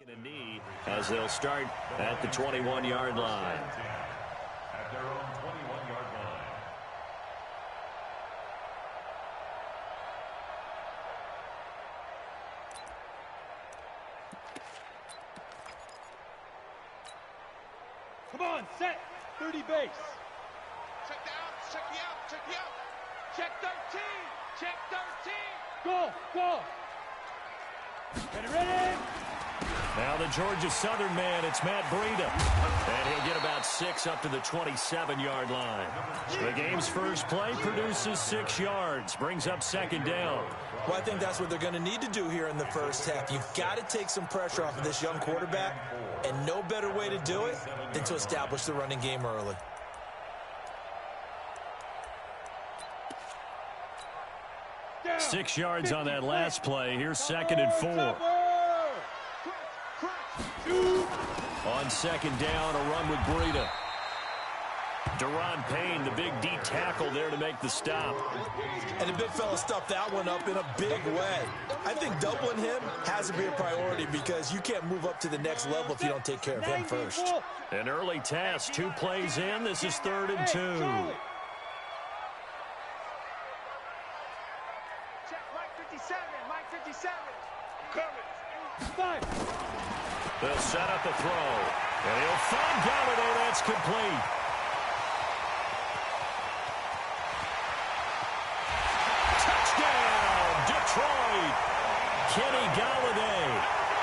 A knee as they'll start at the 21-yard line. At their own 21-yard line. Come on, set. 30 base. Check down, check me out, check me out. Check 13. Check 13. Go, go. Get it ready. Now the Georgia Southern man, it's Matt Breida. And he'll get about 6 up to the 27-yard line. The game's first play produces 6 yards, brings up second down. Well, I think that's what they're going to need to do here in the first half. You've got to take some pressure off of this young quarterback, and no better way to do it than to establish the running game early. Down. 6 yards on that last play. Here's second and 4. On second down, a run with Breida. Deron Payne, the big D tackle there to make the stop. And the big fella stuffed that one up in a big way. I think doubling him has to be a priority because you can't move up to the next level if you don't take care of him first. An early task, 2 plays in. This is 3rd and 2. Check Mike 57, Mike 57. Coming. 5. They'll set up a throw. And he'll find Galladay. That's complete. Touchdown, Detroit. Kenny Galladay,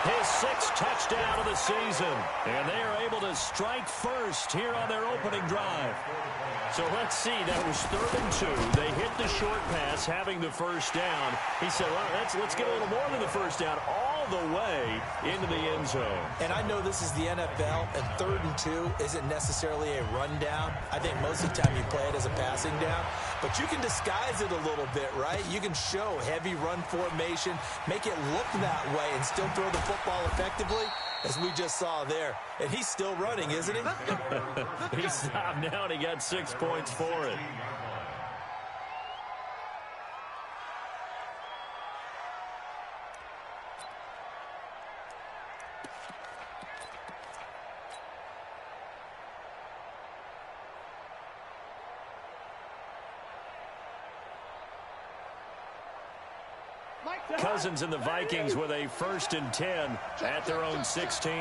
his 6th touchdown of the season. And they are able to strike first here on their opening drive. So let's see, that was 3rd and 2. They hit the short pass, having the first down. He said, well, let's get a little more than the first down, all the way into the end zone. And I know this is the NFL, and 3rd and 2 isn't necessarily a run down. I think most of the time you play it as a passing down. But you can disguise it a little bit, right? You can show heavy run formation, make it look that way, and still throw the football effectively, as we just saw there. And he's still running, isn't he? He stopped now, and he got 6 points for it. Cousins and the Vikings with a 1st and 10 at their own 16.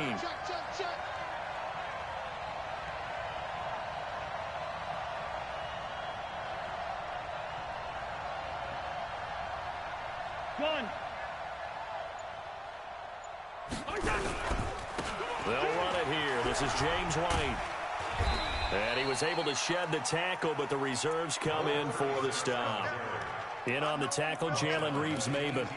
Gun. They'll run it here. This is James White. And he was able to shed the tackle, but the reserves come in for the stop. In on the tackle, Jalen Reeves-Maybin.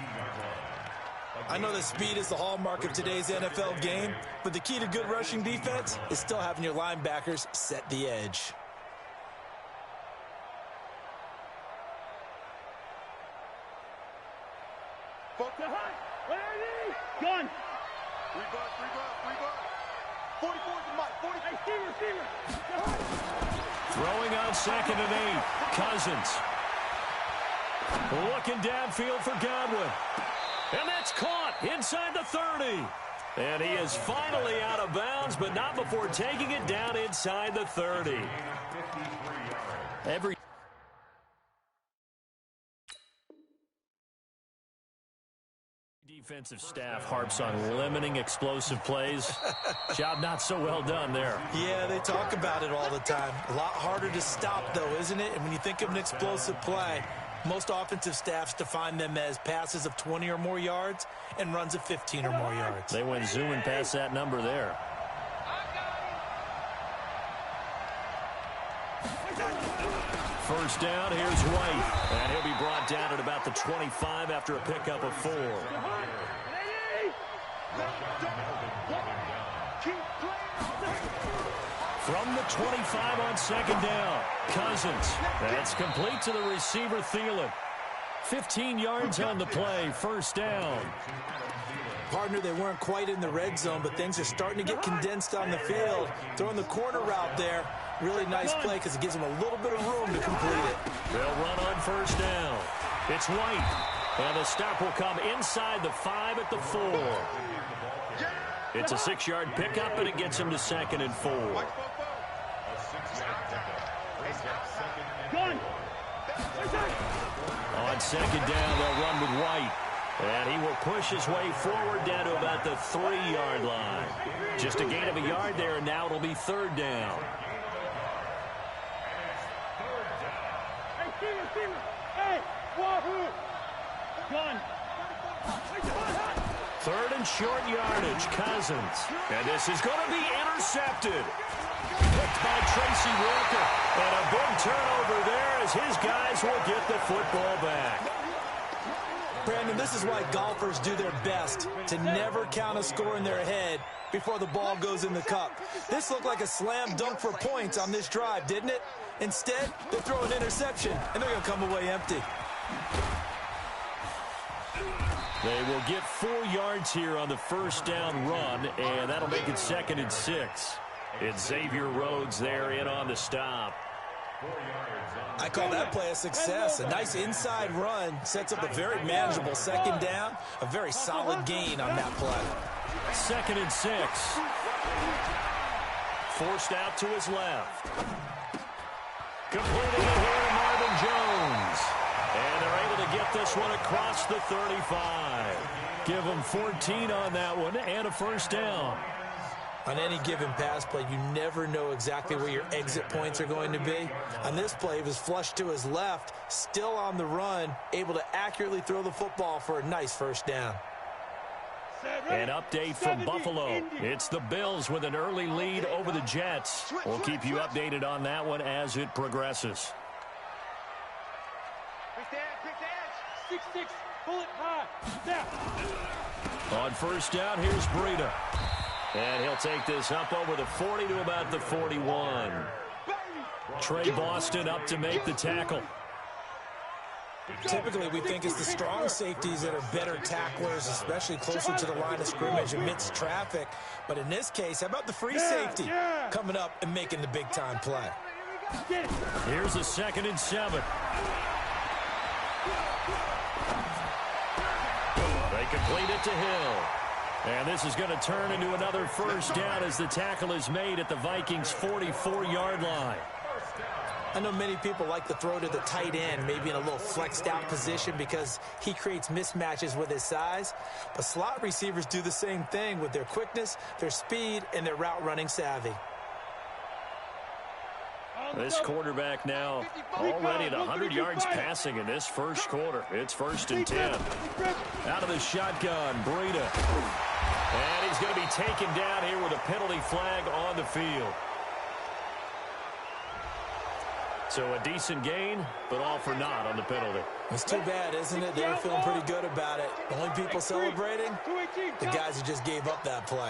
I know that speed is the hallmark of today's NFL game, but the key to good rushing defense is still having your linebackers set the edge. Gun. 44 to Mike. 40. Hey, receiver. Throwing on 2nd and 8. Cousins. Looking downfield for Godwin. And that's caught inside the 30. And he is finally out of bounds, but not before taking it down inside the 30. Every defensive staff harps on limiting explosive plays. Job not so well done there. Yeah, they talk about it all the time. A lot harder to stop, though, isn't it? And when you think of an explosive play, most offensive staffs define them as passes of 20 or more yards and runs of 15 or more yards. They went zooming past that number there. First down, here's White. And he'll be brought down at about the 25 after a pickup of 4. From the 25 on 2nd down, Cousins. That's complete to the receiver, Thielen. 15 yards on the play, 1st down. Partner, they weren't quite in the red zone, but things are starting to get condensed on the field. Throwing the corner route there. Really nice play because it gives them a little bit of room to complete it. They'll run on 1st down. It's White. And the stop will come inside the 5 at the 4. It's a 6-yard pickup, and it gets him to 2nd and 4. On 2nd down, they'll run with White. And he will push his way forward down to about the 3-yard line. Just a gain of a yard there, and now it'll be 3rd down. Hey, wahoo! Gun. 3rd and short yardage, Cousins. And this is going to be intercepted. Picked by Tracy Walker. And a big turnover there as his guys will get the football back. Brandon, this is why golfers do their best to never count a score in their head before the ball goes in the cup. This looked like a slam dunk for points on this drive, didn't it? Instead, they throw an interception, and they're going to come away empty. They will get 4 yards here on the 1st down run, and that'll make it 2nd and 6. It's Xavier Rhodes there in on the stop. I call that play a success. A nice inside run sets up a very manageable 2nd down. A very solid gain on that play. 2nd and 6. Forced out to his left. Completing it here to Marvin Jones. And they're able to get this one across the 35. Give them 14 on that one and a 1st down. On any given pass play, you never know exactly where your exit points are going to be. On this play, he was flushed to his left, still on the run, able to accurately throw the football for a nice 1st down. An update from Buffalo. It's the Bills with an early lead over the Jets. We'll keep you updated on that one as it progresses. Quick edge. 6-6. Bullet high. Step. On 1st down, here's Breida. And he'll take this up over the 40 to about the 41. Trey Boston up to make the tackle. Typically, we think it's the strong safeties that are better tacklers, especially closer to the line of scrimmage amidst traffic. But in this case, how about the free safety coming up and making the big-time play? Here's a 2nd and 7. They complete it to Hill. And this is going to turn into another 1st down as the tackle is made at the Vikings' 44-yard line. I know many people like to throw to the tight end, maybe in a little flexed out position because he creates mismatches with his size. But slot receivers do the same thing with their quickness, their speed, and their route running savvy. This quarterback now already at 100 yards passing in this 1st quarter. It's 1st and 10. Out of the shotgun, Breida. And he's going to be taken down here with a penalty flag on the field. So a decent gain, but all for naught on the penalty. It's too bad, isn't it? They were feeling pretty good about it. The only people celebrating, the guys who just gave up that play.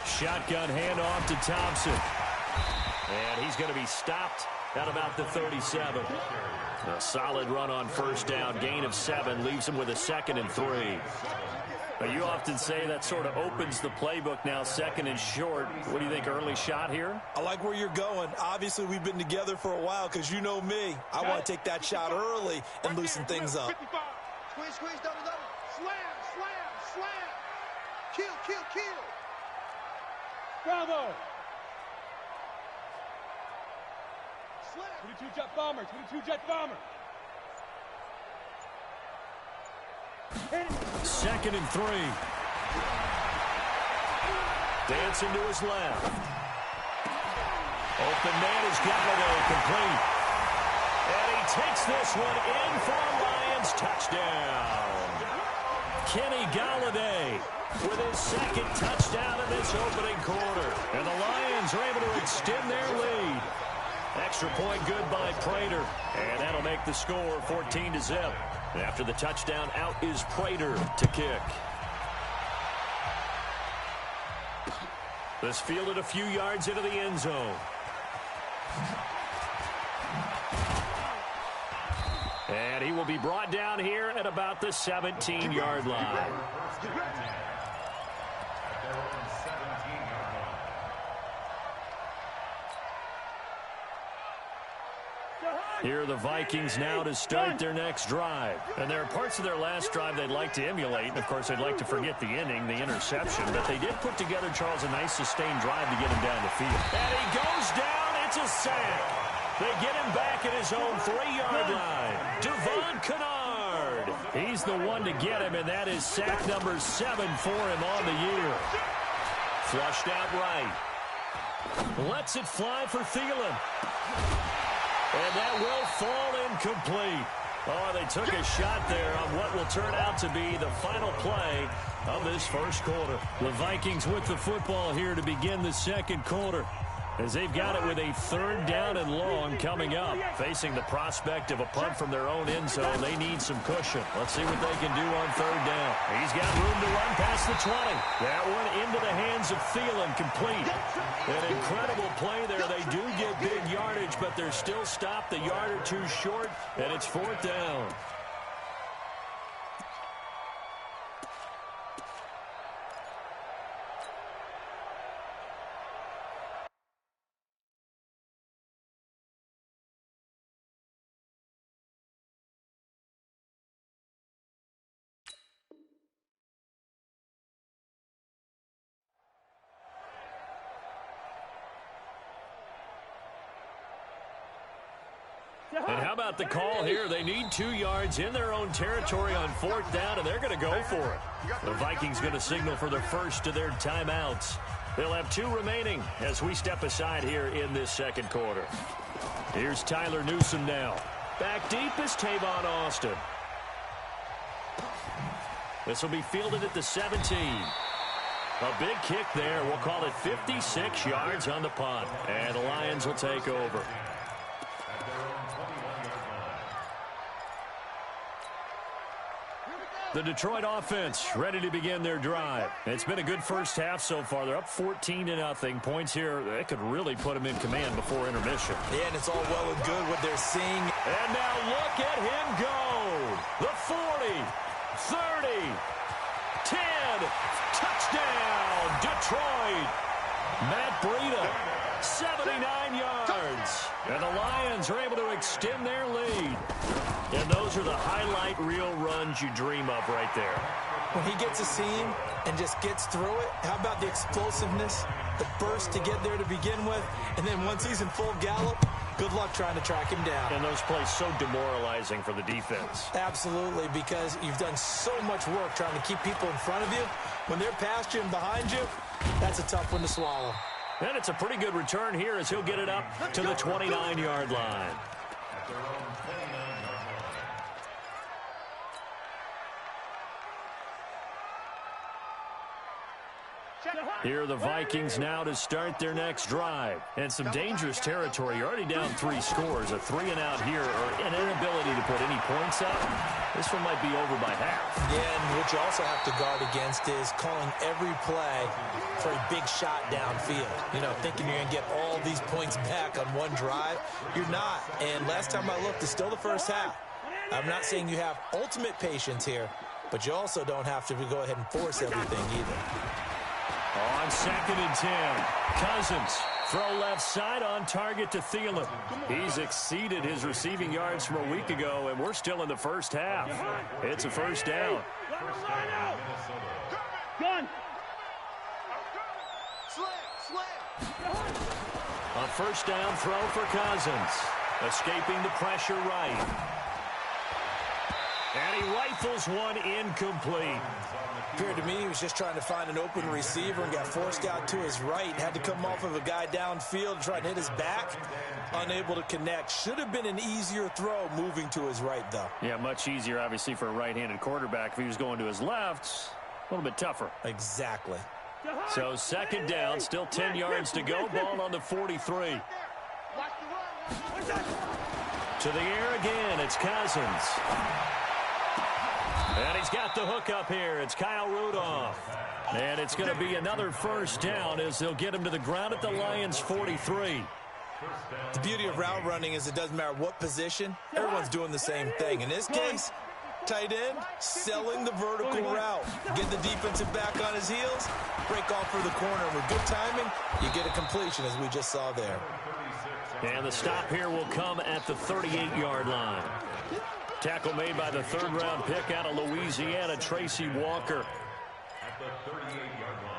Shotgun handoff to Thompson. And he's going to be stopped at about the 37. A solid run on 1st down. Gain of 7 leaves him with a 2nd and 3. Now, you often say that sort of opens the playbook now, 2nd and short. What do you think, early shot here? I like where you're going. Obviously, we've been together for a while because you know me. I want to take that shot early and loosen things up. Squeeze, double. Slam. Kill. Bravo. 22-jet bomber. 22-jet bomber. 2nd and 3. Dancing to his left. Open man is Galladay, complete. And he takes this one in for a Lions touchdown. Kenny Galladay with his 2nd touchdown in this opening quarter. And the Lions are able to extend their lead. Extra point good by Prater. And that'll make the score 14-0. After the touchdown, out is Prater to kick. This fielded a few yards into the end zone. And he will be brought down here at about the 17-yard line. Here are the Vikings now to start their next drive. And there are parts of their last drive they'd like to emulate. And, of course, they'd like to forget the inning, the interception. But they did put together, Charles, a nice sustained drive to get him down the field. And he goes down. It's a sack. They get him back at his own 3-yard line. Devon Kennard. He's the one to get him, and that is sack number 7 for him on the year. Flushed out right. Lets it fly for Thielen. And that will fall incomplete. Oh, they took a shot there on what will turn out to be the final play of this first quarter. The Vikings with the football here to begin the second quarter, as they've got it with a 3rd down and long coming up. Facing the prospect of a punt from their own end zone, they need some cushion. Let's see what they can do on 3rd down. He's got room to run past the 20. That one into the hands of Thielen, complete. An incredible play there. They do get big yardage, but they're still stopped a yard or two short, and it's 4th down. And how about the call here? They need 2 yards in their own territory on 4th down, and they're going to go for it. The Vikings going to signal for the first of their timeouts. They'll have 2 remaining as we step aside here in this second quarter. Here's Tyler Newsome now. Back deep is Tavon Austin. This will be fielded at the 17. A big kick there. We'll call it 56 yards on the punt. And the Lions will take over. The Detroit offense ready to begin their drive. It's been a good first half so far. They're up 14-0. Points here, they could really put them in command before intermission. Yeah, and it's all well and good what they're seeing. And now look at him go. The 40, 30, 10, touchdown, Detroit. Matt Breida, 79 yards. And the Lions are able to extend their lead. And those are the highlight reel runs you dream of right there. When he gets a seam and just gets through it, how about the explosiveness, the burst to get there to begin with, and then once he's in full gallop, good luck trying to track him down. And those plays so demoralizing for the defense. Absolutely, because you've done so much work trying to keep people in front of you. When they're past you and behind you, that's a tough one to swallow. And it's a pretty good return here as he'll get it up to the 29-yard line. Here are the Vikings now to start their next drive. And some dangerous territory. You're already down 3 scores. A 3-and-out here, or an inability to put any points up. This one might be over by half. Yeah, and what you also have to guard against is calling every play for a big shot downfield. You know, thinking you're going to get all these points back on one drive. You're not. And last time I looked, it's still the first half. I'm not saying you have ultimate patience here, but you also don't have to go ahead and force everything either. On 2nd and 10, Cousins, throw left side on target to Thielen. He's exceeded his receiving yards from a week ago, and we're still in the first half. It's a first down. Gun. A first down throw for Cousins. Escaping the pressure right. And he rifles one incomplete. Appeared to me he was just trying to find an open receiver and got forced out to his right. Had to come off of a guy downfield, trying to hit his back. Unable to connect. Should have been an easier throw moving to his right, though. Yeah, much easier, obviously, for a right-handed quarterback. If he was going to his left, a little bit tougher. Exactly. So 2nd down, still 10 yards to go. Ball on the 43. To the air again, it's Cousins. And he's got the hook up here. It's Kyle Rudolph. And it's going to be another first down as they'll get him to the ground at the Lions' 43. The beauty of route running is it doesn't matter what position. Everyone's doing the same thing. In this case, Tight end, selling the vertical route. Get the defensive back on his heels, break off for the corner. With good timing, you get a completion, as we just saw there. And the stop here will come at the 38-yard line. Tackle made by the third-round pick out of Louisiana, Tracy Walker. At the 38-yard line.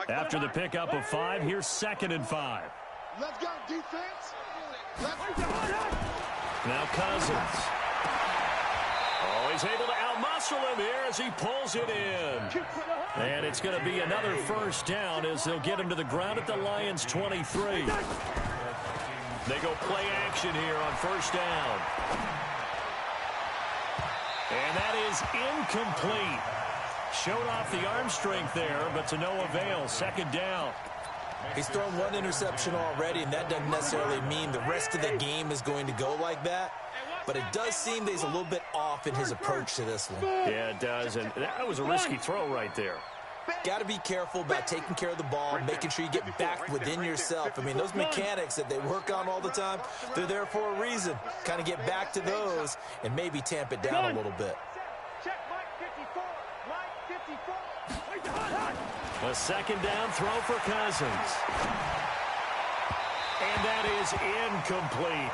After the pickup of 5, here's 2nd and 5. Let's go, defense. Let's go. Now Cousins. Oh, he's able to outmuscle him here as he pulls it in. And it's going to be another first down as they'll get him to the ground at the Lions' 23. They go play action here on first down. And that is incomplete. Showed off the arm strength there, but to no avail. 2nd down. He's thrown 1 interception already, and that doesn't necessarily mean the rest of the game is going to go like that. But it does seem that he's a little bit off in his approach to this one. Yeah, it does, and that was a risky throw right there. Got to be careful about taking care of the ball, making sure you get back within yourself. I mean, those mechanics that they work on all the time, they're there for a reason. Kind of get back to those and maybe tamp it down a little bit. Check Mike 54. Mike 54. A 2nd down throw for Cousins. And that is incomplete.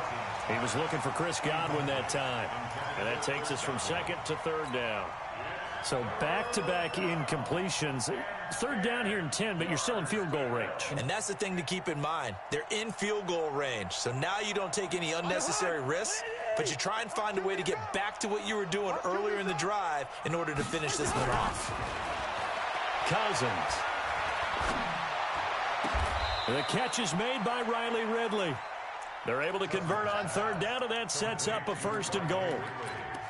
He was looking for Chris Godwin that time. And that takes us from 2nd to 3rd down. So back-to-back incompletions. 3rd down here in 10, but you're still in field goal range. And that's the thing to keep in mind. They're in field goal range. So now you don't take any unnecessary risks, but you try and find a way to get back to what you were doing earlier in the drive in order to finish this one off. Cousins. The catch is made by Riley Ridley. They're able to convert on 3rd down, and that sets up a 1st and goal.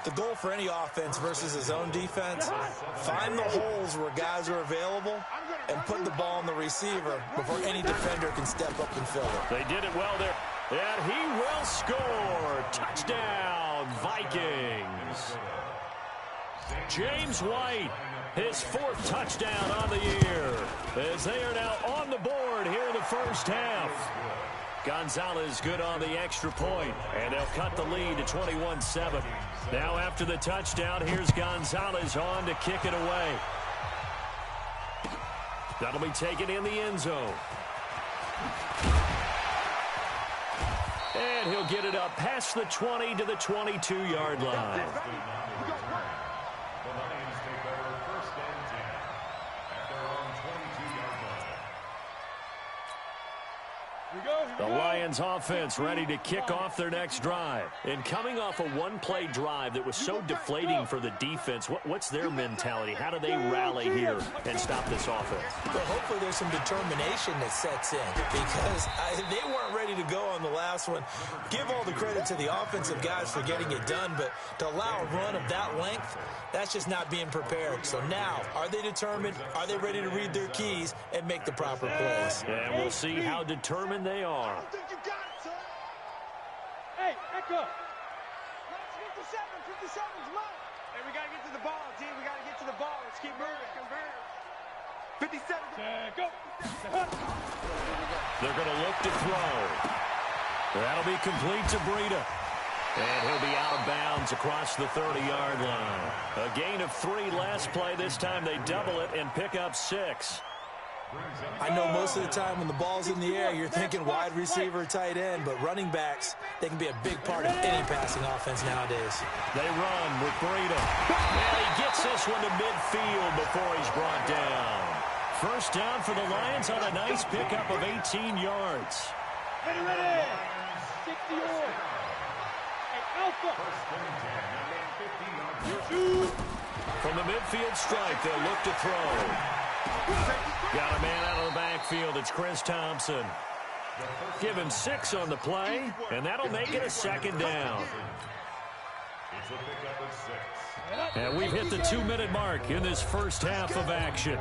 The goal for any offense versus his own defense, find the holes where guys are available and put the ball on the receiver before any defender can step up and fill it. They did it well there. And he will score. Touchdown, Vikings. James White, his 4th touchdown on the year, as they are now on the board here in the first half. Gonzalez good on the extra point, and they'll cut the lead to 21-7. Now after the touchdown, here's Gonzalez on to kick it away. That'll be taken in the end zone. And he'll get it up past the 20 to the 22-yard line. The Lions take over 1st and 10 at their own 22-yard line. The Lions offense ready to kick off their next drive. And coming off a one-play drive that was so deflating for the defense, what's their mentality? How do they rally here and stop this offense? Well, hopefully there's some determination that sets in because they weren't ready to go on the last one. Give all the credit to the offensive guys for getting it done, but to allow a run of that length, that's just not being prepared. So now, are they determined? Are they ready to read their keys and make the proper plays? And we'll see how determined they are. I think you got it, son. Hey, Echo. 57's mine. Hey, we got to get to the ball, team. We got to get to the ball. Let's keep moving. Convert. 57. Go. They're going to look to throw. That'll be complete to Breida. And he'll be out of bounds across the 30-yard line. A gain of 3 last play. This time they double it and pick up 6. I know most of the time when the ball's in the air, you're thinking wide receiver, tight end, but running backs, they can be a big part of any passing offense nowadays. They run with Breida. And he gets this one to midfield before he's brought down. First down for the Lions on a nice pickup of 18 yards. Ready. 60 yards. Hey, Alpha. From the midfield strike, they'll look to throw. Got a man out of the backfield. It's Chris Thompson. Give him 6 on the play, and that'll make it a 2nd down. It's a pickup of 6. And we've hit the 2-minute mark in this first half of action.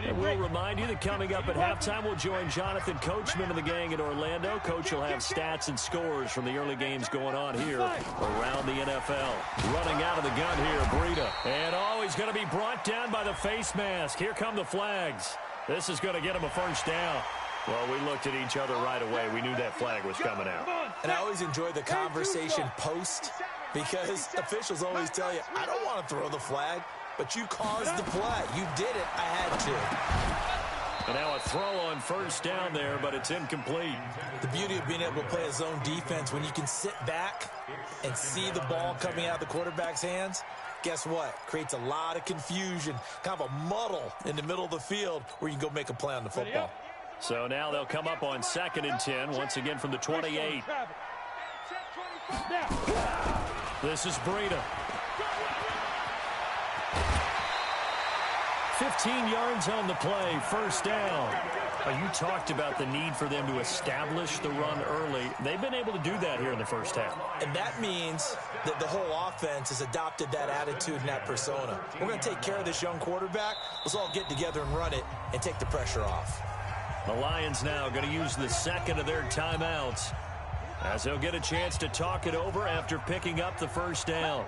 And we'll remind you that coming up at halftime, we'll join Jonathan Coachman and the gang in Orlando. Coach will have stats and scores from the early games going on here around the NFL. Running out of the gun here, Breida. And he's going to be brought down by the face mask. Here come the flags. This is going to get him a first down. Well, we looked at each other right away. We knew that flag was coming out. And I always enjoy the conversation post because officials always tell you, I don't want to throw the flag, but you caused the play. You did it. I had to. And now a throw on first down there, but it's incomplete. The beauty of being able to play a zone defense when you can sit back and see the ball coming out of the quarterback's hands, guess what? Creates a lot of confusion, kind of a muddle in the middle of the field where you can go make a play on the football. So now they'll come up on 2nd and 10, once again from the 28. This is Breida. 15 yards on the play, first down. You talked about the need for them to establish the run early. They've been able to do that here in the first half. And that means that the whole offense has adopted that attitude and that persona. We're going to take care of this young quarterback. Let's all get together and run it and take the pressure off. The Lions now going to use the second of their timeouts as they'll get a chance to talk it over after picking up the first down.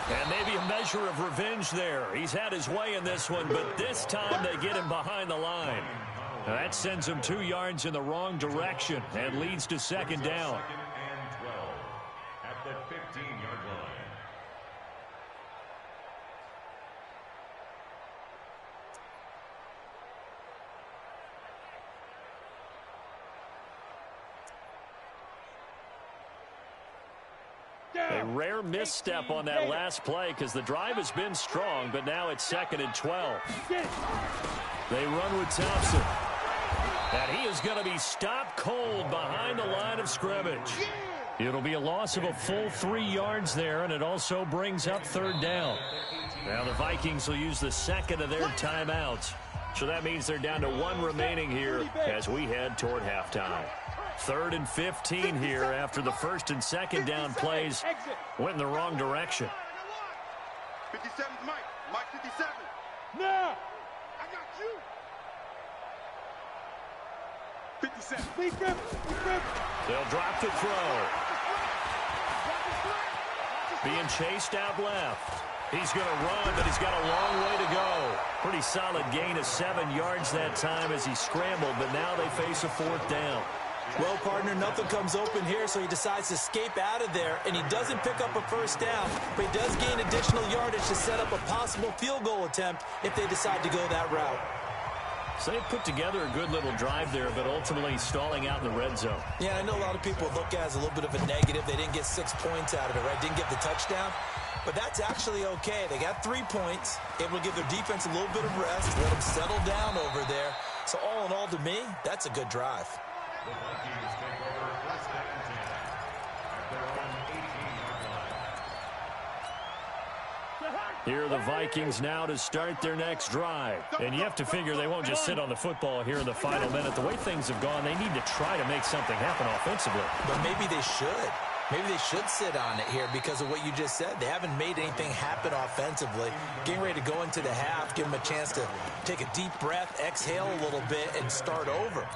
And maybe a measure of revenge there. He's had his way in this one, but this time they get him behind the line. Now that sends him 2 yards in the wrong direction and leads to second down. 2nd and 12 at the 15-yard line. A rare misstep on that last play because the drive has been strong, but now it's 2nd and 12. They run with Thompson. And he is going to be stopped cold behind the line of scrimmage. It'll be a loss of a full 3 yards there, and it also brings up 3rd down. Now the Vikings will use the second of their timeouts. So that means they're down to 1 remaining here as we head toward halftime. 3rd and 15 here after the 1st and 2nd down plays went in the wrong direction. 57, Mike. Mike 57. No! I got you. 57. They'll drop the throw. Being chased out left. He's going to run, but he's got a long way to go. Pretty solid gain of 7 yards that time as he scrambled, but now they face a 4th down. Well, partner, nothing comes open here, so he decides to escape out of there, and he doesn't pick up a first down, but he does gain additional yardage to set up a possible field goal attempt if they decide to go that route. So they put together a good little drive there, but ultimately stalling out in the red zone. Yeah, I know a lot of people look at it as a little bit of a negative. They didn't get 6 points out of it, right? Didn't get the touchdown. But that's actually okay. They got 3 points, able to give their defense a little bit of rest, let them settle down over there. So all in all, to me, that's a good drive. The Vikings take over 1st and 10 at their own 18-yard line. Here are the Vikings now to start their next drive. And you have to figure they won't just sit on the football here in the final minute. The way things have gone, they need to try to make something happen offensively. But maybe they should. Maybe they should sit on it here because of what you just said. They haven't made anything happen offensively. Getting ready to go into the half, give them a chance to take a deep breath, exhale a little bit, and start over.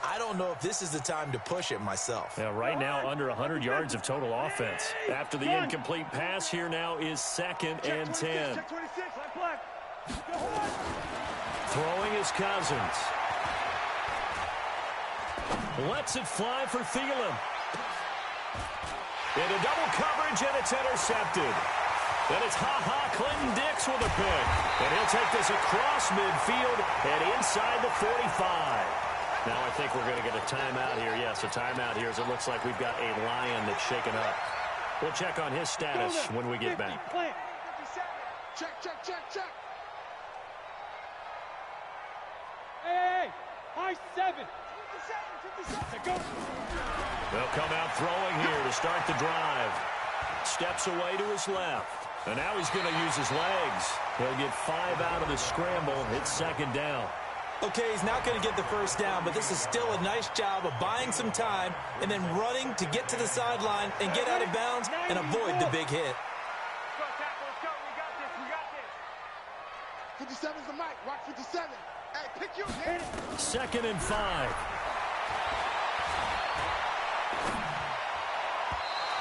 I don't know if this is the time to push it myself. Yeah, right now under 100 yards of total offense. After the incomplete pass, here now is 2nd and 10. Throwing is Cousins. Lets it fly for Thielen. Into double coverage, and it's intercepted. Then it's Clinton Dix with a pick. And he'll take this across midfield and inside the 45. Now I think we're going to get a timeout here. Yes, a timeout here as it looks like we've got a Lion that's shaken up. We'll check on his status when we get back. Check. Hey, high 7. 57. Go. They'll come out throwing here to start the drive. Steps away to his left. And now he's going to use his legs. He'll get 5 out of the scramble. It's 2nd down. Okay, he's not going to get the first down, but this is still a nice job of buying some time and then running to get to the sideline and get out of bounds and avoid the big hit. 57's the mic. Rock 57. Hey, pick you. Man. 2nd and 5.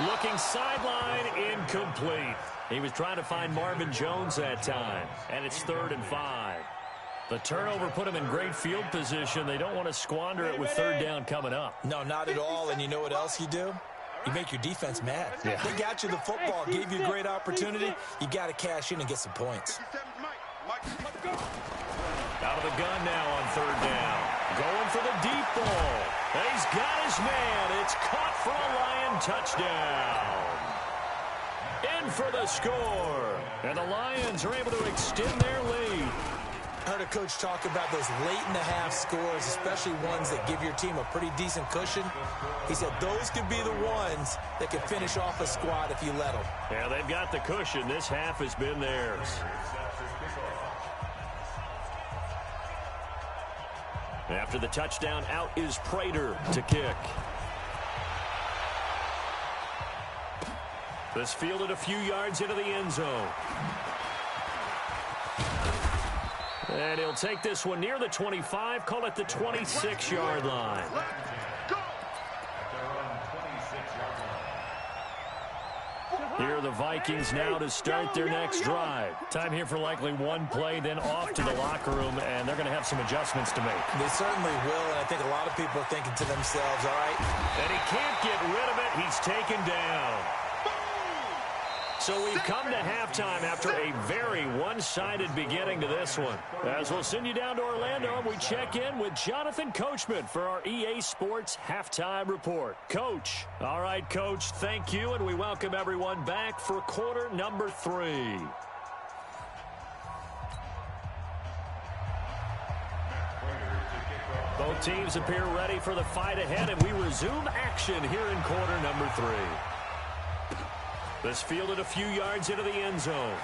Looking sideline, incomplete. He was trying to find Marvin Jones that time, and it's 3rd and 5. The turnover put him in great field position. They don't want to squander it with 3rd down coming up. No, not at all. And you know what else you do? You make your defense mad. Yeah. They got you the football, gave you a great opportunity. You got to cash in and get some points. Out of the gun now on 3rd down. Going for the deep ball. He's got his man. It's caught for a Lion touchdown. In for the score. And the Lions are able to extend their lead. I heard a coach talk about those late-in-the-half scores, especially ones that give your team a pretty decent cushion. He said those could be the ones that can finish off a squad if you let them. Yeah, they've got the cushion. This half has been theirs. After the touchdown, out is Prater to kick. This fielded a few yards into the end zone. And he'll take this one near the 25, call it the 26-yard line. Here are the Vikings now to start their next drive. Time here for likely one play, then off to the locker room, and they're going to have some adjustments to make. They certainly will, and I think a lot of people are thinking to themselves, all right. And he can't get rid of it. He's taken down. So we've come to halftime after a very one-sided beginning to this one. As we'll send you down to Orlando, we check in with Jonathan Coachman for our EA Sports Halftime Report. Coach. All right, Coach, thank you, and we welcome everyone back for quarter number 3. Both teams appear ready for the fight ahead, and we resume action here in quarter number 3. This fielded a few yards into the end zone.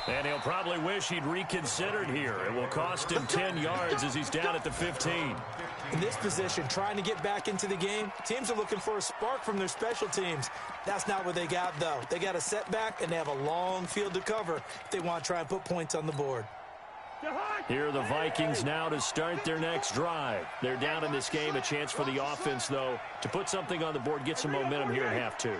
And he'll probably wish he'd reconsidered here. It will cost him 10 yards as he's down at the 15. In this position, trying to get back into the game, teams are looking for a spark from their special teams. That's not what they got, though. They got a setback, and they have a long field to cover if they want to try and put points on the board. Here are the Vikings now to start their next drive. They're down in this game. A chance for the offense, though, to put something on the board, get some momentum here in half 2.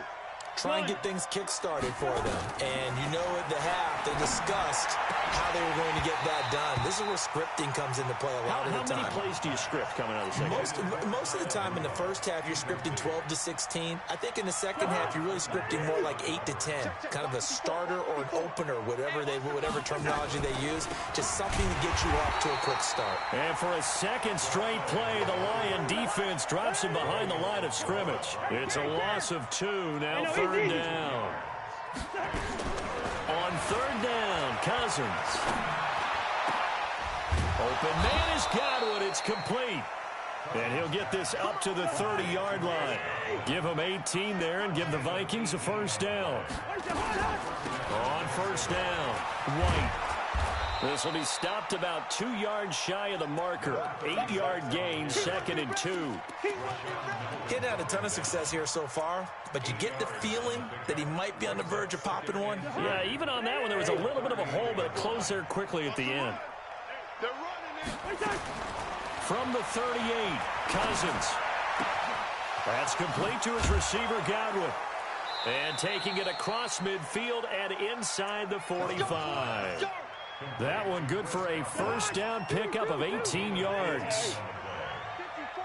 Try and get things kick-started for them. And you know at the half, they discussed how they were going to get that done. This is where scripting comes into play a lot of the time. How many plays do you script coming out of the second? Most of the time in the first half, you're scripting 12 to 16. I think in the second half, you're really scripting more like 8 to 10. Kind of a starter or an opener, whatever terminology they use. Just something to get you off to a quick start. And for a second straight play, the Lion defense drops him behind the line of scrimmage. It's a loss of 2 now. 3rd down. On 3rd down, Cousins. Open man is Godwin. It's complete. And he'll get this up to the 30-yard line. Give him 18 there and give the Vikings a 1st down. On 1st down, White. This will be stopped about 2 yards shy of the marker. 8-yard gain, 2nd and 2. Getting had a ton of success here so far, but you get the feeling that he might be on the verge of popping one. Yeah, even on that one, there was a little bit of a hole, but it closed there quickly at the end. From the 38, Cousins. That's complete to his receiver, Godwin. And taking it across midfield and inside the 45. That one good for a 1st down pickup of 18 yards.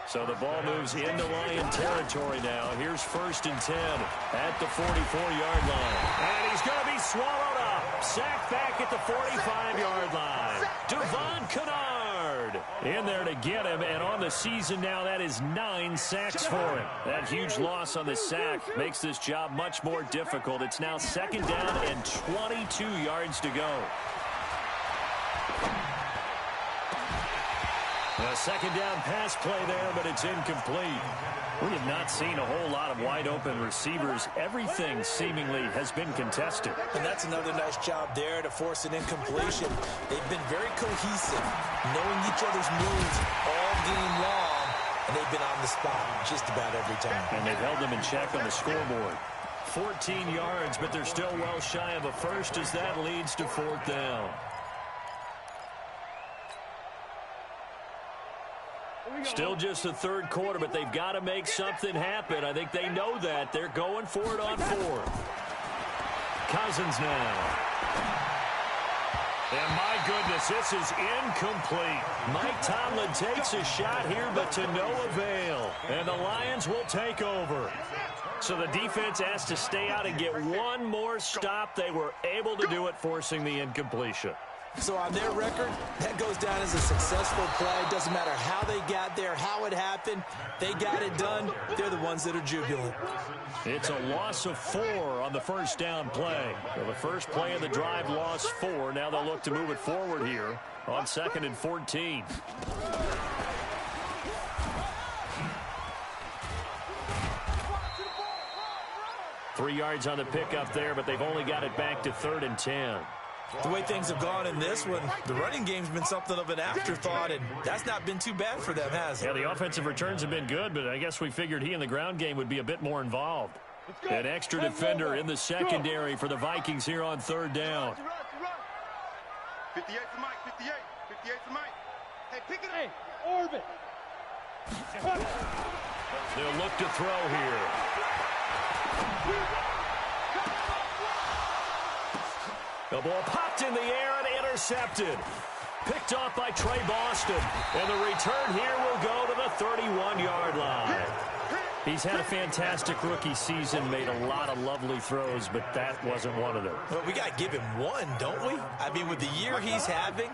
So the ball moves into Lion territory now. Here's 1st and 10 at the 44-yard line. And he's going to be swallowed up. Sacked back at the 45-yard line. Devon Kennard in there to get him. And on the season now, that is 9 sacks for him. That huge loss on the sack makes this job much more difficult. It's now 2nd down and 22 yards to go. A 2nd down pass play there, but it's incomplete. We have not seen a whole lot of wide-open receivers. Everything seemingly has been contested. And that's another nice job there to force an incompletion. They've been very cohesive, knowing each other's moves all game long, and they've been on the spot just about every time. And they've held them in check on the scoreboard. 14 yards, but they're still well shy of a first as that leads to 4th down. Still just the third quarter, but they've got to make something happen. I think they know that. They're going for it on 4th. Cousins now. And my goodness, this is incomplete. Mike Tomlin takes a shot here, but to no avail. And the Lions will take over. So the defense has to stay out and get one more stop. They were able to do it, forcing the incompletion. So on their record, that goes down as a successful play. Doesn't matter how they got there, how it happened. They got it done. They're the ones that are jubilant. It's a loss of 4 on the first down play. So the first play of the drive lost 4. Now they'll look to move it forward here on 2nd and 14. Three yards on the pickup there, but they've only got it back to 3rd and 10. The way things have gone in this one, the running game's been something of an afterthought, and that's not been too bad for them, has it? Yeah, the offensive returns have been good, but I guess we figured he in the ground game would be a bit more involved. An extra defender in the secondary for the Vikings here on 3rd down. 58 for Mike, 58. 58 for Mike. Hey, pick it up. Orbit. They'll look to throw here. The ball popped in the air and intercepted. Picked off by Trey Boston. And the return here will go to the 31-yard line. He's had a fantastic rookie season, made a lot of lovely throws, but that wasn't one of them. Well, we got to give him one, don't we? I mean, with the year he's having,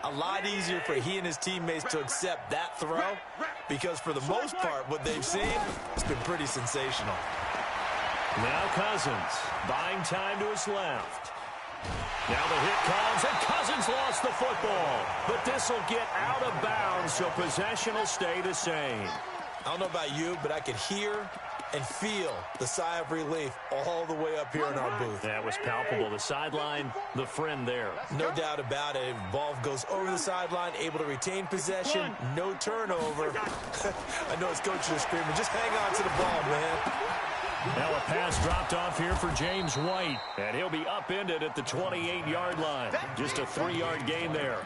a lot easier for he and his teammates to accept that throw, because for the most part, what they've seen, it's been pretty sensational. Now Cousins, buying time to his left. Now the hit comes, and Cousins lost the football. But this will get out of bounds, so possession will stay the same. I don't know about you, but I could hear and feel the sigh of relief all the way up here in our booth. That was palpable. The sideline, the friend there. No doubt about it. Ball goes over the sideline, able to retain possession, no turnover. I know his coaches are screaming, just hang on to the ball, man. Now a pass dropped off here for James White, and he'll be upended at the 28-yard line. Just a 3-yard gain there.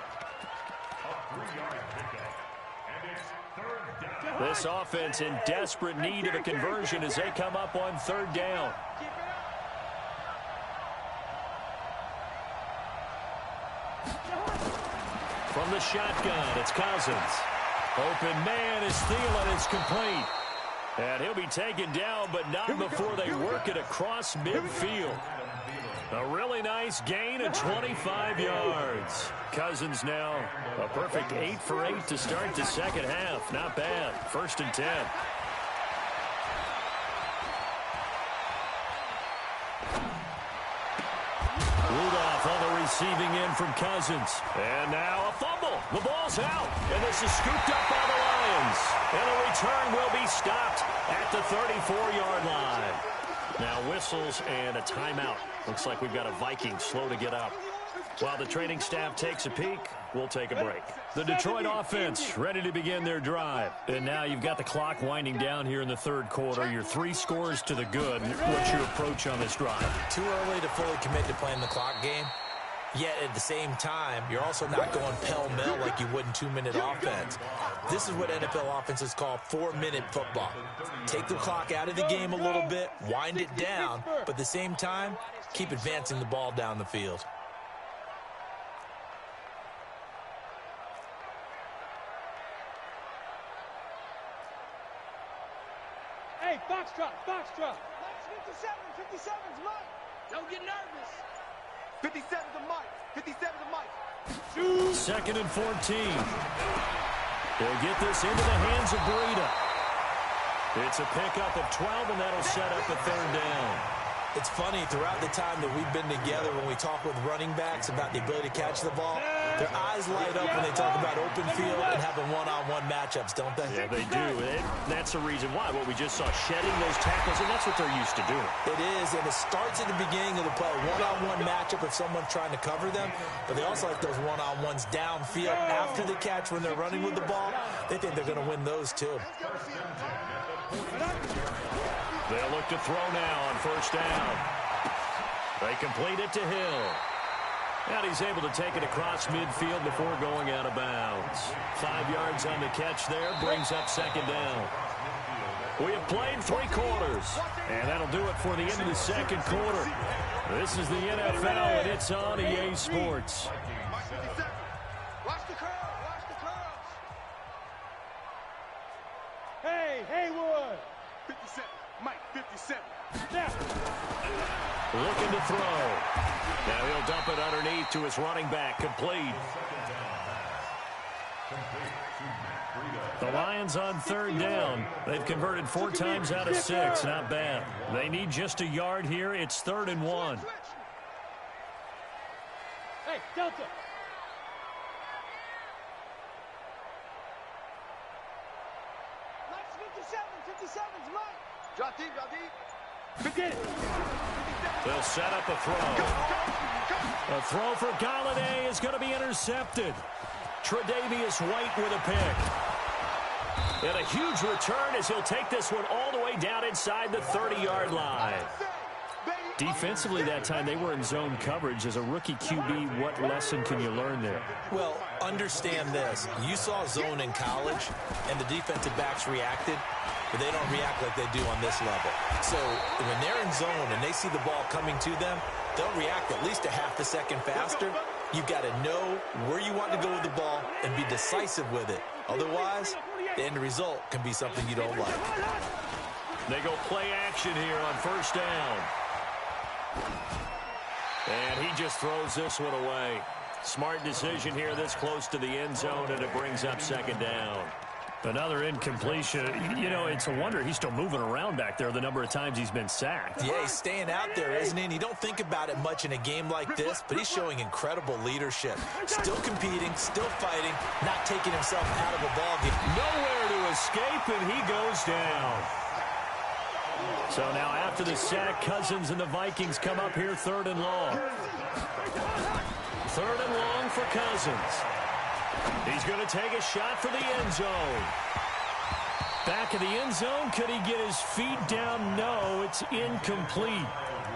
This offense in desperate need of a conversion as they come up on 3rd down. From the shotgun, it's Cousins. Open man is Thielen. It's complete. And he'll be taken down, but not before they work it across midfield. A really nice gain of 25 yards. Cousins now a perfect 8 for 8 to start the second half. Not bad. 1st and 10. Rudolph on the receiving end from Cousins. And now a fumble. The ball's out. And this is scooped up by the Lions. And the return will be stopped at the 34-yard line. Now whistles and a timeout. Looks like we've got a Viking slow to get up. While the training staff takes a peek, we'll take a break. The Detroit offense ready to begin their drive. And now you've got the clock winding down here in the 3rd quarter. Your 3 scores to the good. What's your approach on this drive? Too early to fully commit to playing the clock game. Yet at the same time, you're also not going pell-mell like you would in 2-minute offense. This is what NFL offenses call 4-minute football. Take the clock out of the game a little bit, wind it down, but at the same time, keep advancing the ball down the field. Hey, Foxtrot, Foxtrot. 57's Mike. Don't get nervous. 57's a Mike. 57's a Mike. 2nd and 14. They'll get this into the hands of Breida. It's a pickup of 12, and that'll set up a 3rd down. It's funny, throughout the time that we've been together, when we talk with running backs about the ability to catch the ball, Their eyes light up when they talk about open field and having one-on-one matchups, don't they? Yeah, they do. That's the reason why. What we just saw, shedding those tackles, and that's what they're used to doing. It is, and it starts at the beginning of the play. One-on-one matchup if someone's trying to cover them, but they also like those one-on-ones downfield after the catch when they're running with the ball. They think they're going to win those too. They'll look to throw now on first down. They complete it to Hill. And he's able to take it across midfield before going out of bounds. 5 yards on the catch there, brings up second down. We have played 3 quarters, and that'll do it for the end of the second quarter. This is the NFL, and it's on EA Sports. Watch the curls, watch the curls. Hey, Haywood. 57, Mike, 57. Now. Looking to throw. Now he'll dump it underneath to his running back. Complete. The Lions on third down. They've converted 4 times out of 6. Not bad. They need just a yard here. It's 3rd and 1. Hey, Delta. Mike's 57, 57's Mike. Drop deep, drop deep. They'll set up a throw. A throw for Galladay is going to be intercepted. Tre'Davious White with a pick. And a huge return as he'll take this one all the way down inside the 30-yard line. Defensively that time, they were in zone coverage. As a rookie QB, what lesson can you learn there? Well, understand this. You saw zone in college, and the defensive backs reacted, but they don't react like they do on this level. So when they're in zone and they see the ball coming to them, they'll react at least a half a second faster. You've got to know where you want to go with the ball and be decisive with it. Otherwise, the end result can be something you don't like. They go play action here on first down. And he just throws this one away. Smart decision here this close to the end zone, and it brings up second down. Another incompletion. You know, it's a wonder he's still moving around back there the number of times he's been sacked. Yeah, he's staying out there, isn't he? And you don't think about it much in a game like this, but he's showing incredible leadership. Still competing, still fighting, not taking himself out of a ball game. Nowhere to escape, and he goes down. So now after the sack, Cousins and the Vikings come up here 3rd and long. 3rd and long for Cousins. He's going to take a shot for the end zone. Back of the end zone. Could he get his feet down? No, it's incomplete.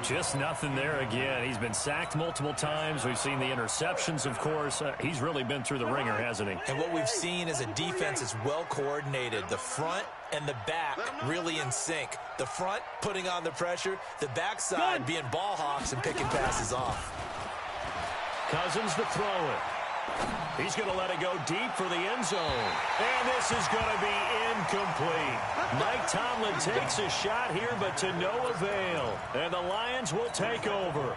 Just nothing there again. He's been sacked multiple times. We've seen the interceptions, of course. He's really been through the ringer, hasn't he? And what we've seen is a defense that's well coordinated. The front and the back really in sync. The front putting on the pressure. The backside being ball hawks and picking passes off. Cousins to throw it. He's going to let it go deep for the end zone. And this is going to be incomplete. Mike Tomlin takes a shot here, but to no avail. And the Lions will take over.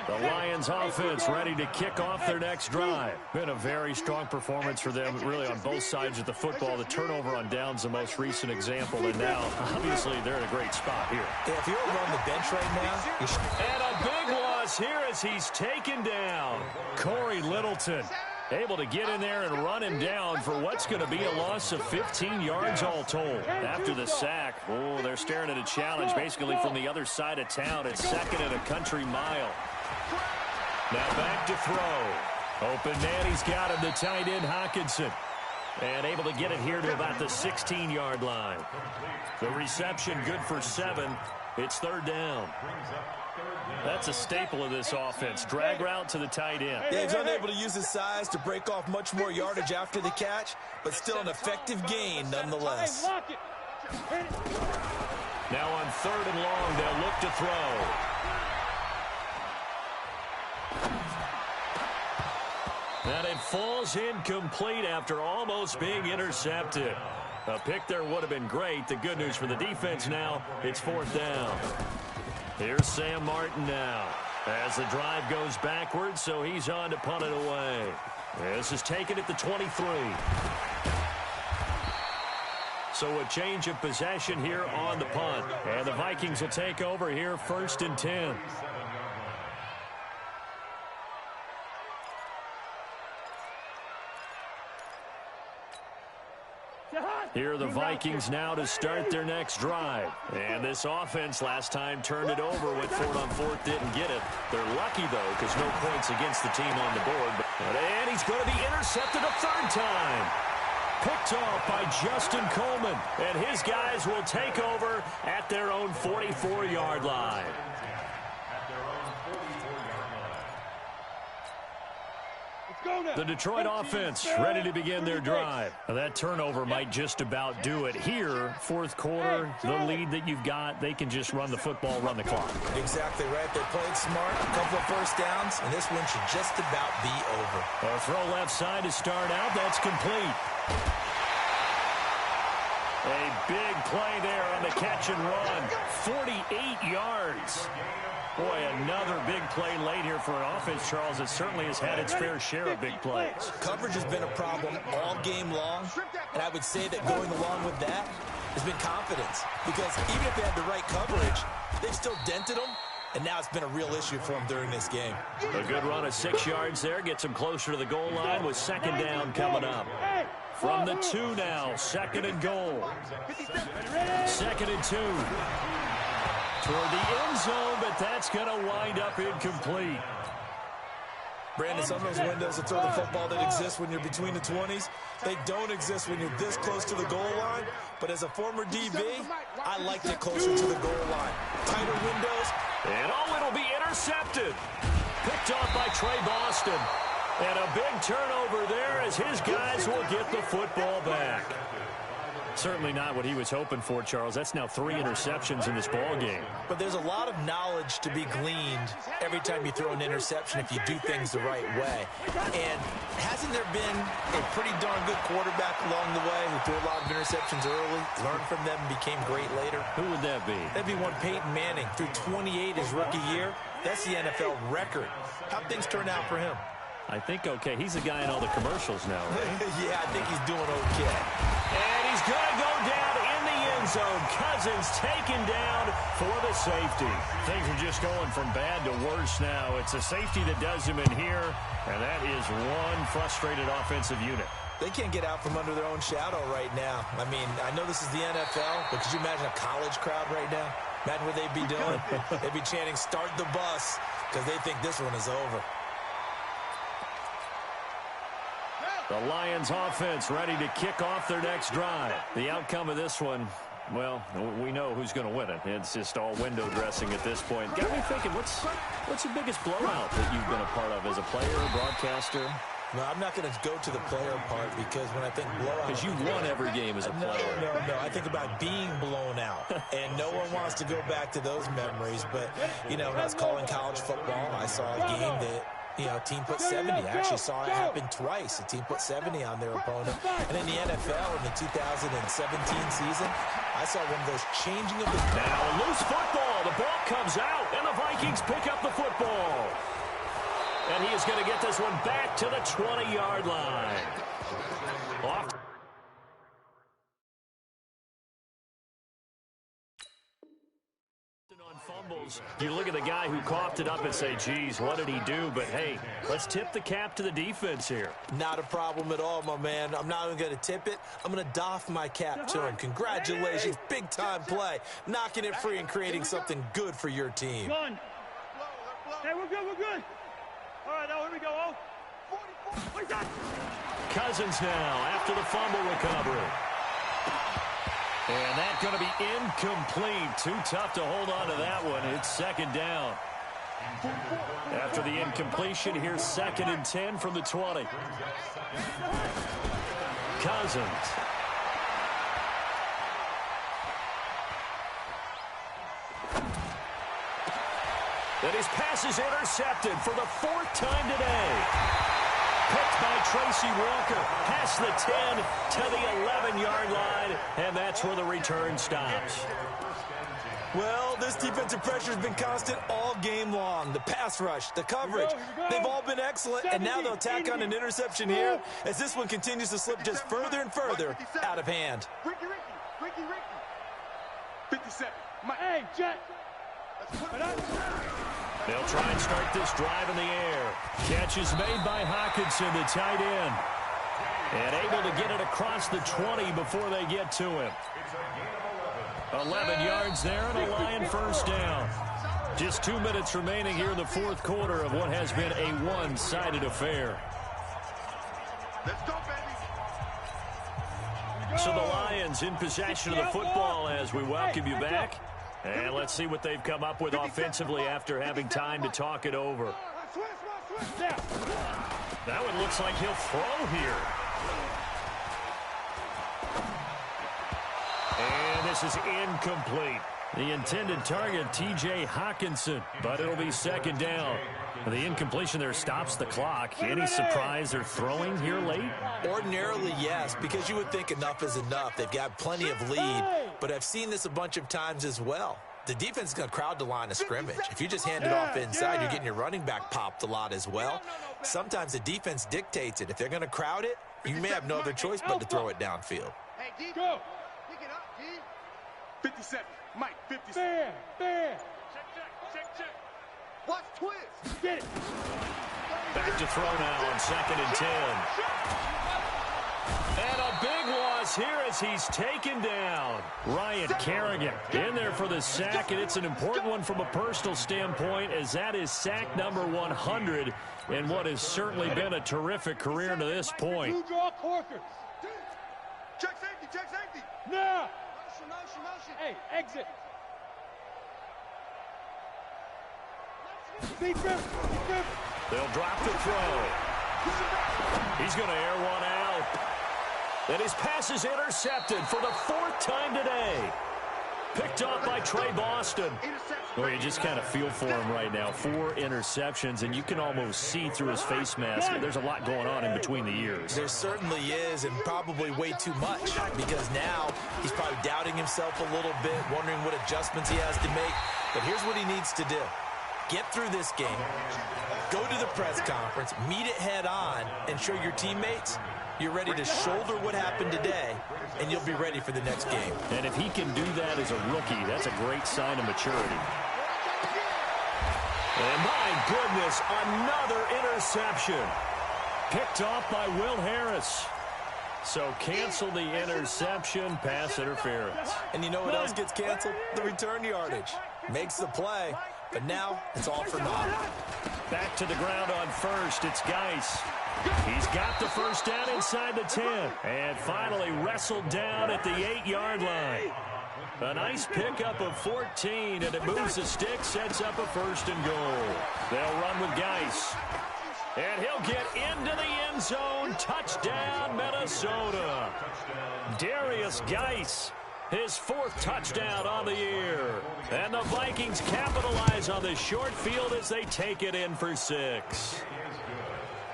The Lions offense ready to kick off their next drive. Been a very strong performance for them, really on both sides of the football. The turnover on downs, the most recent example. And now, obviously, they're in a great spot here. Yeah, if you're on the bench right now. And a big loss here as he's taken down. Corey Littleton able to get in there and run him down for what's going to be a loss of 15 yards all told. After the sack, oh, they're staring at a challenge basically from the other side of town. It's 2nd and a country mile. Now back to throw. Open man, he's got him, the tight end Hawkinson. And able to get it here to about the 16-yard line. The reception good for 7. It's 3rd down. That's a staple of this offense. Drag route to the tight end. Yeah, he's unable to use his size to break off much more yardage after the catch, but still an effective gain nonetheless. Now on 3rd and long, they'll look to throw. And it falls incomplete after almost being intercepted. A pick there would have been great. The good news for the defense now, it's 4th down. Here's Sam Martin now as the drive goes backwards, so he's on to punt it away. This is taken at the 23. So a change of possession here on the punt. And the Vikings will take over here 1st and 10. Here are the Vikings now to start their next drive. And this offense last time turned it over, went for it on fourth, didn't get it. They're lucky, though, because no points against the team on the board. And he's going to be intercepted a third time. Picked off by Justin Coleman. And his guys will take over at their own 44-yard line. The Detroit offense ready to begin their drive. Now, that turnover might just about do it here. Fourth quarter, the lead that you've got, they can just run the football, run the clock. Exactly right. They played smart, a couple of first downs, and this one should just about be over. A throw left side to start out. That's complete. A big play there on the catch and run. 48 yards. Boy, another big play late here for an offense, Charles, that certainly has had its fair share of big plays. Coverage has been a problem all game long, and I would say that going along with that has been confidence. Because even if they had the right coverage, they've still dented them, and now it's been a real issue for them during this game. A good run of 6 yards there gets them closer to the goal line with second down coming up. From the 2 now, second and goal. 2nd and 2. Toward the end zone, but that's going to wind up incomplete. Brandon, some of those windows to throw the football that exist when you're between the 20s, they don't exist when you're this close to the goal line. But as a former DB, I liked it closer to the goal line. Tighter windows. And it'll be intercepted. Picked off by Trey Boston. And a big turnover there as his guys will get the football back. Certainly not what he was hoping for, Charles. That's now 3 interceptions in this ball game. But there's a lot of knowledge to be gleaned every time you throw an interception if you do things the right way. And hasn't there been a pretty darn good quarterback along the way who threw a lot of interceptions early, learned from them, and became great later? Who would that be? That'd be one Peyton Manning. Threw 28 his rookie year. That's the NFL record. How'd things turn out for him? I think okay. He's the guy in all the commercials now, right? Yeah, I think he's doing okay. And he's going to go down in the end zone. Cousins taken down for the safety. Things are just going from bad to worse now. It's a safety that does him in here, and that is one frustrated offensive unit. They can't get out from under their own shadow right now. I mean, I know this is the NFL, but could you imagine a college crowd right now? Imagine what they'd be doing. They'd be chanting, "Start the bus," because they think this one is over. The Lions offense ready to kick off their next drive. The outcome of this one, well, we know who's going to win it. It's just all window dressing at this point. Got me thinking, what's the biggest blowout that you've been a part of as a player, broadcaster? No, I'm not going to go to the player part because when I think blowout... Because you won every game as a player. No. I think about being blown out. And no one wants to go back to those memories. But, you know, when I was calling college football, I saw a game that... You know, a team put 70. I actually saw it happen twice. A team put 70 on their opponent. And in the NFL, in the 2017 season, I saw one of those changing of the... Now, loose football. The ball comes out, and the Vikings pick up the football. And he is going to get this one back to the 20-yard line. Off. Fumbles. You look at the guy who coughed it up and say, geez, what did he do? But, hey, let's tip the cap to the defense here. Not a problem at all, my man. I'm not even going to tip it. I'm going to doff my cap to him. Congratulations. Big-time play. Knocking it free and creating something good for your team. Hey, we're good. All right, now here we go. Cousins now after the fumble recovery. And that's going to be incomplete. Too tough to hold on to that one. It's second down. After the incompletion, here's 2nd and 10 from the 20. Cousins. And his pass is intercepted for the 4th time today. Picked by Tracy Walker, past the 10 to the 11-yard line, and that's where the return stops. Well, this defensive pressure has been constant all game long. The pass rush, the coverage, they've all been excellent, and now they'll tack on an interception here as this one continues to slip just further and further out of hand. Ricky. 57. Hey, Jet. They'll try and start this drive in the air. Catch is made by Hawkinson, the tight end. And able to get it across the 20 before they get to him. 11 yards there and a Lion first down. Just 2 minutes remaining here in the fourth quarter of what has been a one-sided affair. Let's go, baby. So the Lions in possession of the football as we welcome you back. And let's see what they've come up with offensively after having time to talk it over. That one looks like he'll throw here. And this is incomplete. The intended target, T.J. Hawkinson, but it'll be second down. The incompletion there stops the clock. Any surprise they're throwing here late? Ordinarily, yes, because you would think enough is enough. They've got plenty of lead, but I've seen this a bunch of times as well. The defense is going to crowd the line of scrimmage. If you just hand it off inside, you're getting your running back popped a lot as well. Sometimes the defense dictates it. If they're going to crowd it, you may have no other choice but to throw it downfield. Hey, D, go. Pick it up, D. 57. Mike, 57. Fair. Check. Watch twist. Get it. Back to throw now on 2nd and 10. And a big loss here as he's taken down. Ryan Kerrigan in there for the sack, and it's an important one from a personal standpoint as that is sack number 100 in what has certainly been a terrific career to this point. Two draw corkers. Check safety. Now. Motion. Hey, exit. Defense. They'll drop the throw. He's going to air one out. And his pass is intercepted for the 4th time today. Picked off by Trey Boston. Well, you just kind of feel for him right now. 4 interceptions, and you can almost see through his face mask. There's a lot going on in between the ears. There certainly is, and probably way too much, because now he's probably doubting himself a little bit, wondering what adjustments he has to make. But here's what he needs to do. Get through this game, go to the press conference, meet it head on, and show your teammates you're ready to shoulder what happened today, and you'll be ready for the next game. And if he can do that as a rookie, that's a great sign of maturity. And my goodness, another interception. Picked off by Will Harris. So cancel the interception, pass interference. And you know what else gets canceled? The return yardage. Makes the play, but now it's all for naught. Back to the ground on first. It's Geis. He's got the first down inside the 10. And finally wrestled down at the 8-yard line. A nice pickup of 14, and it moves the stick, sets up a 1st and goal. They'll run with Geis. And he'll get into the end zone. Touchdown, Minnesota. Darius Geis, his 4th touchdown on the year. And the Vikings capitalize on the short field as they take it in for 6.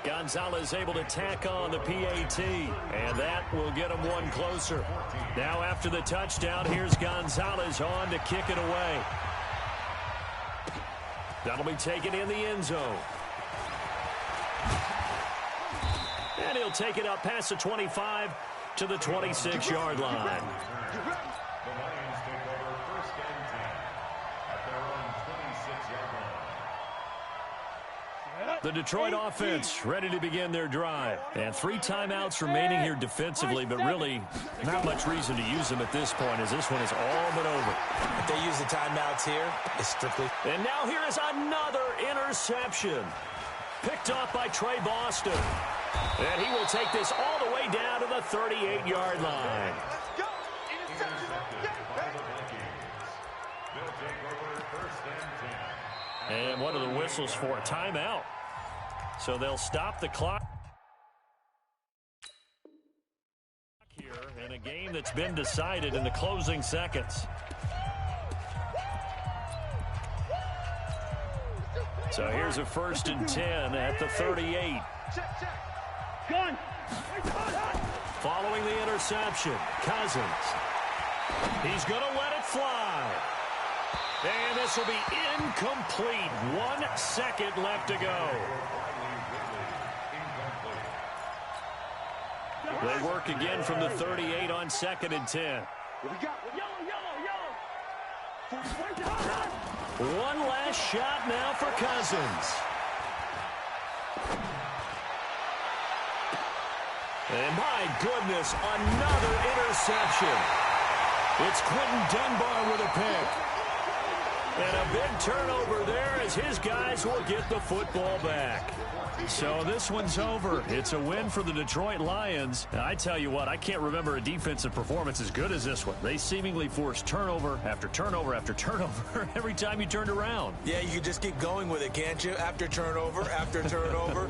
Gonzalez able to tack on the PAT, and that will get him one closer. Now after the touchdown, here's Gonzalez on to kick it away. That'll be taken in the end zone. And he'll take it up past the 25 to the 26-yard line. The Lions take over 1st and 10 at their own 26-yard line. The Detroit offense ready to begin their drive. And 3 timeouts remaining here defensively, but really not much reason to use them at this point as this one is all but over. If they use the timeouts here, it's strictly. And now here is another interception. Picked off by Trey Boston. And he will take this all the way down to the 38-yard line. Let's go. They'll take over 1st and 10. And one of the whistles for a timeout. So they'll stop the clock here in a game that's been decided in the closing seconds. So here's a 1st and 10 at the 38. Gun. Following the interception, Cousins. He's going to let it fly. And this will be incomplete. 1 second left to go. They work again from the 38 on 2nd and 10. One last shot now for Cousins. And my goodness, another interception. It's Quentin Dunbar with a pick. And a big turnover there as his guys will get the football back. So this one's over. It's a win for the Detroit Lions. And I tell you what, I can't remember a defensive performance as good as this one. They seemingly forced turnover after turnover after turnover every time you turned around. Yeah, you can just keep going with it, can't you? After turnover, after turnover.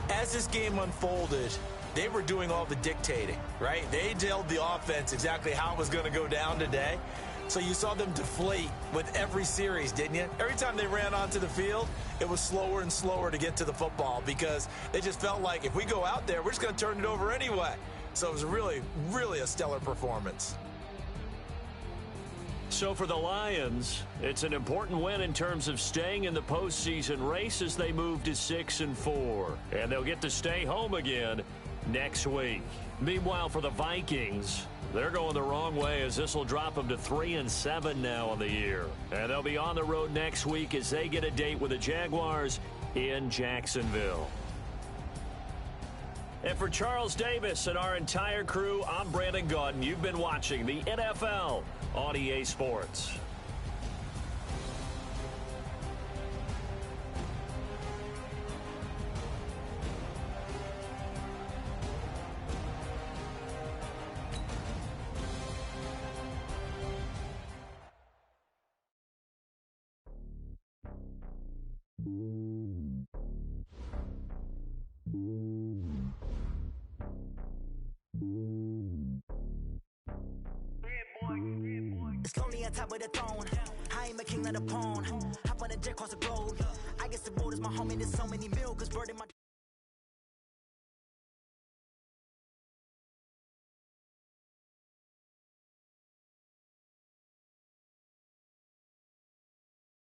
As this game unfolded, they were doing all the dictating, right? They told the offense exactly how it was going to go down today. So you saw them deflate with every series, didn't you? Every time they ran onto the field, it was slower and slower to get to the football because they just felt like if we go out there, we're just going to turn it over anyway. So it was really, really a stellar performance. So for the Lions, it's an important win in terms of staying in the postseason race as they move to 6-4. And they'll get to stay home again next week. Meanwhile, for the Vikings, they're going the wrong way as this will drop them to 3-7 now on the year. And they'll be on the road next week as they get a date with the Jaguars in Jacksonville. And for Charles Davis and our entire crew, I'm Brandon Gaudin. You've been watching the NFL on EA Sports. It's lonely on top of the throne. I ain't a king of the pawn. Hop on a jet across the globe. I guess the road is my home and there's so many mil, cause bird in my